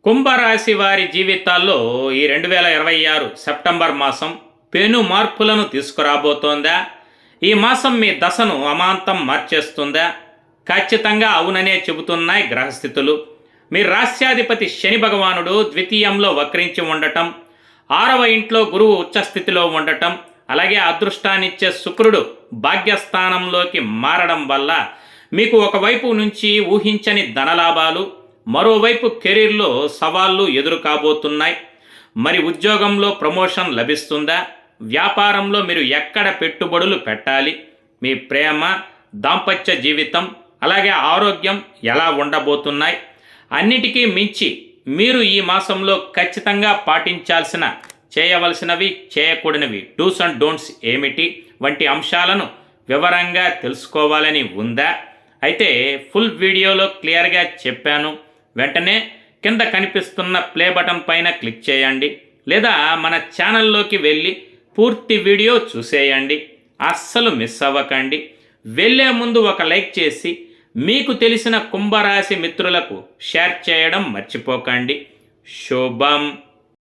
కుంభరాశి వారి జీవితాల్లో ఈ 2026 సెప్టెంబర్ మాసం పెను మార్పులను తీసుకురాబోతోందా? ఈ మాసం మీ దశను అమాంతం మార్చేస్తుందా? ఖచ్చితంగా అవుననే చెబుతున్నాయి గ్రహస్థితులు. మీ రాస్యాధిపతి శని భగవానుడు ద్వితీయంలో వక్రించి ఉండటం, 6వ ఇంట్లో గురువు ఉచ్చస్థితిలో ఉండటం, అలాగే అదృష్టాన్నిచ్చే శుక్రుడు భాగ్యస్థానంలోకి మారడం వల్ల మీకు ఒకవైపు నుంచి ఊహించని ధనలాభాలు, మరోవైపు కెరీర్లో సవాళ్లు ఎదురు కాబోతున్నాయి. మరి ఉద్యోగంలో ప్రమోషన్ లభిస్తుందా? వ్యాపారంలో మీరు ఎక్కడ పెట్టుబడులు పెట్టాలి? మీ ప్రేమ, దాంపత్య జీవితం, అలాగే ఆరోగ్యం ఎలా ఉండబోతున్నాయి? అన్నిటికీ మించి మీరు ఈ మాసంలో ఖచ్చితంగా పాటించాల్సిన, చేయవలసినవి, చేయకూడనివి, డూస్ అండ్ డోంట్స్ ఏమిటి వంటి అంశాలను వివరంగా తెలుసుకోవాలని ఉందా? అయితే ఫుల్ వీడియోలో క్లియర్గా చెప్పాను. వెంటనే కింద కనిపిస్తున్న ప్లే బటన్ పైన క్లిక్ చేయండి, లేదా మన ఛానల్లోకి వెళ్ళి పూర్తి వీడియో చూసేయండి. అస్సలు మిస్ అవ్వకండి. వెళ్ళే ముందు ఒక లైక్ చేసి మీకు తెలిసిన కుంభరాశి మిత్రులకు షేర్ చేయడం మర్చిపోకండి. శుభం.